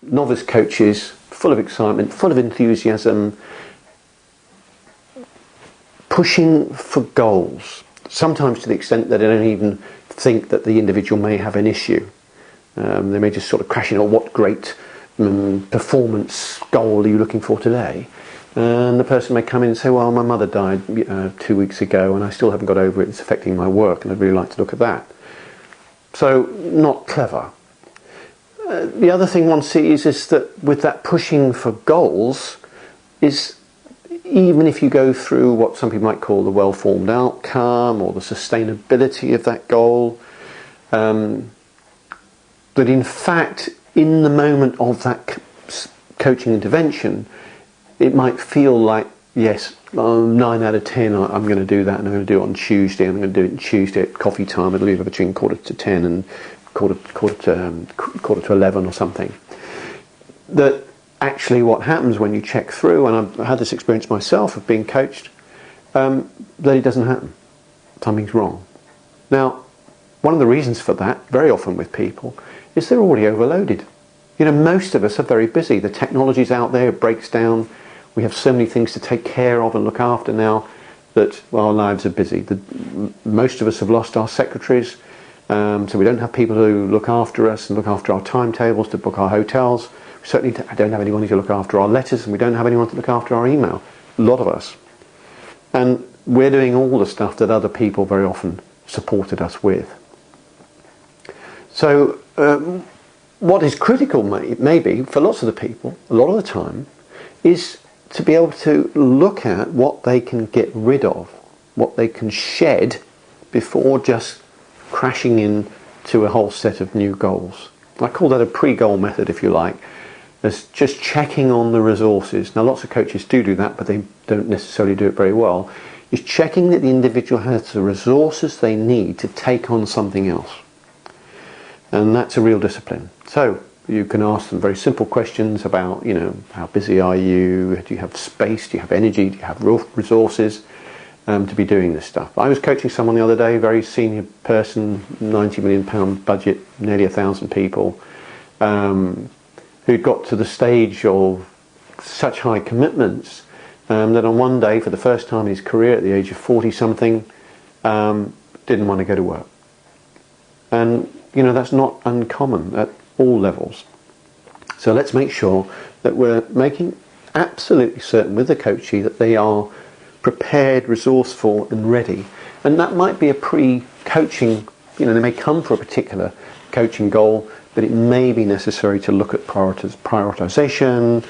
novice coaches, full of excitement, full of enthusiasm, pushing for goals, sometimes to the extent that they don't even think that the individual may have an issue. They may just sort of crash in, oh, what great performance goal are you looking for today? And the person may come in and say, well, my mother died 2 weeks ago and I still haven't got over it, it's affecting my work and I'd really like to look at that. So, not clever. The other thing one sees is that with that pushing for goals, is even if you go through what some people might call the well-formed outcome or the sustainability of that goal, that in fact, in the moment of that coaching intervention, it might feel like, yes, 9 out of 10, I'm going to do that, and I'm going to do it on Tuesday, and I'm going to do it on Tuesday at coffee time. It'll be between 10:15 and quarter to 11 or something. That actually what happens when you check through, and I've had this experience myself of being coached, that it doesn't happen. Something's wrong. Now, one of the reasons for that, very often with people, is they're already overloaded. You know, most of us are very busy. The technology's out there, it breaks down. We have so many things to take care of and look after now that, well, our lives are busy. Most of us have lost our secretaries, so we don't have people who look after us and look after our timetables, to book our hotels. We certainly don't have anyone to look after our letters, and we don't have anyone to look after our email. A lot of us. And we're doing all the stuff that other people very often supported us with. So what is critical maybe for lots of the people, a lot of the time, is to be able to look at what they can get rid of, what they can shed before just crashing into a whole set of new goals. I call that a pre-goal method, if you like. It's just checking on the resources. Now, lots of coaches do that, but they don't necessarily do it very well. Is checking that the individual has the resources they need to take on something else. And that's a real discipline. So you can ask them very simple questions about, you know, how busy are you? Do you have space? Do you have energy? Do you have resources to be doing this stuff? I was coaching someone the other day, very senior person, £90 million budget, nearly 1,000 people, who'd got to the stage of such high commitments that on one day, for the first time in his career at the age of 40-something, didn't want to go to work. And, you know, that's not uncommon at all levels. So let's make sure that we're making absolutely certain with the coachee that they are prepared, resourceful and ready. And that might be a pre-coaching, you know, they may come for a particular coaching goal, but it may be necessary to look at prioritization,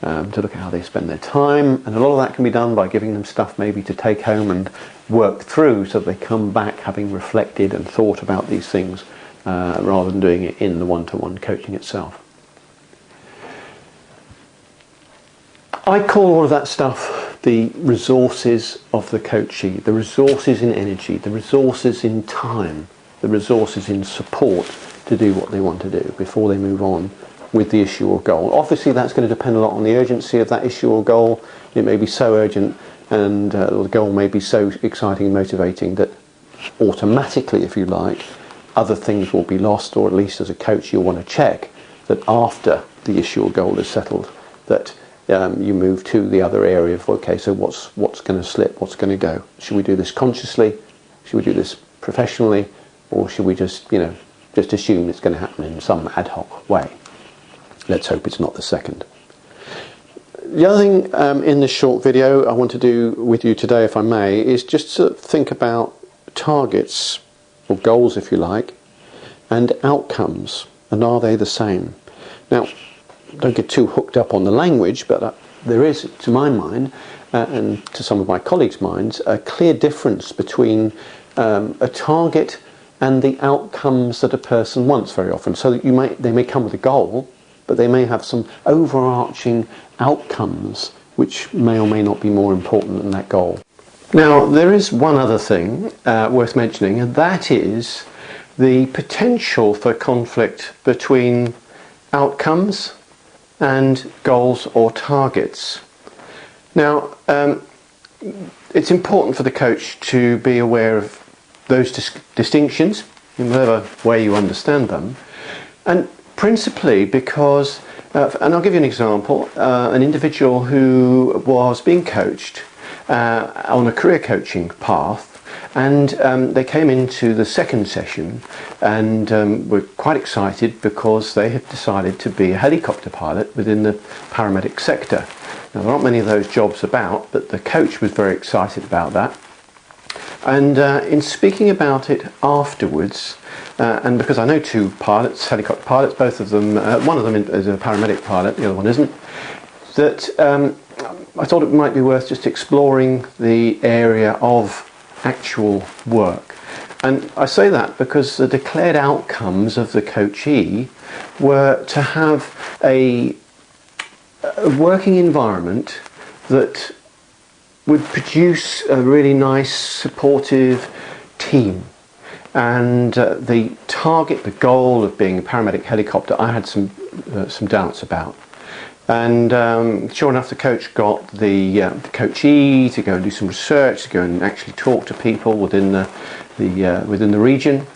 to look at how they spend their time, and a lot of that can be done by giving them stuff maybe to take home and work through so that they come back having reflected and thought about these things rather than doing it in the one-to-one coaching itself. I call all of that stuff the resources of the coachee, the resources in energy, the resources in time, the resources in support to do what they want to do before they move on with the issue or goal. Obviously that's going to depend a lot on the urgency of that issue or goal. It may be so urgent and the goal may be so exciting and motivating that automatically, if you like, other things will be lost, or at least as a coach you'll want to check that after the issue or goal is settled that you move to the other area of, okay, so what's going to slip, what's going to go? Should we do this consciously? Should we do this professionally? Or should we just, you know, just assume it's going to happen in some ad hoc way? Let's hope it's not the second. The other thing in this short video I want to do with you today, if I may, is just to think about targets, or goals if you like, and outcomes, and are they the same? Now, don't get too hooked up on the language, but there is, to my mind, and to some of my colleagues' minds, a clear difference between a target and the outcomes that a person wants very often. So that they may come with a goal, but they may have some overarching outcomes which may or may not be more important than that goal. Now, there is one other thing worth mentioning, and that is the potential for conflict between outcomes and goals or targets. Now, it's important for the coach to be aware of those distinctions in whatever way you understand them, and principally because And I'll give you an example. An individual who was being coached on a career coaching path, and they came into the second session and were quite excited because they had decided to be a helicopter pilot within the paramedic sector. Now, there aren't many of those jobs about, but the coach was very excited about that. And in speaking about it afterwards, and because I know two pilots, helicopter pilots, both of them, one of them is a paramedic pilot, the other one isn't, that I thought it might be worth just exploring the area of actual work. And I say that because the declared outcomes of the coachee were to have a working environment that would produce a really nice supportive team. And the target, the goal of being a paramedic helicopter, I had some doubts about. And sure enough, the coach got the coachee to go and do some research, to go and actually talk to people within the region.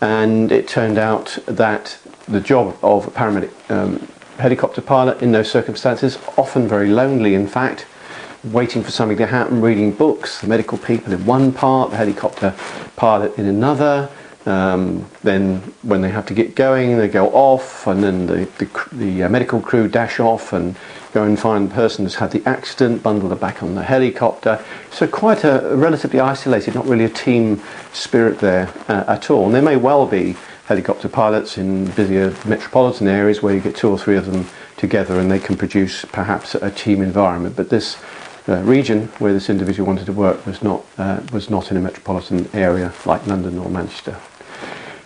And it turned out that the job of a paramedic helicopter pilot in those circumstances, often very lonely, in fact, waiting for something to happen, reading books, the medical people in one part, the helicopter pilot in another. Then when they have to get going, they go off, and then the medical crew dash off and go and find the person who's had the accident, bundle them back on the helicopter. So quite a relatively isolated, not really a team spirit there at all. And there may well be helicopter pilots in busier metropolitan areas where you get two or three of them together and they can produce perhaps a team environment. But this region where this individual wanted to work was not in a metropolitan area like London or Manchester.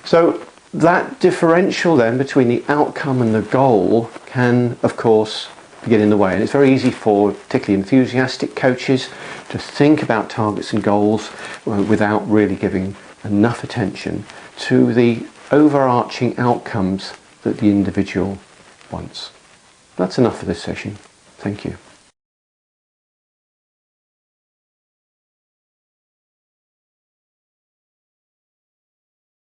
So that differential then between the outcome and the goal can, of course, get in the way. And it's very easy for particularly enthusiastic coaches to think about targets and goals without really giving enough attention to the overarching outcomes that the individual wants. That's enough for this session. Thank you.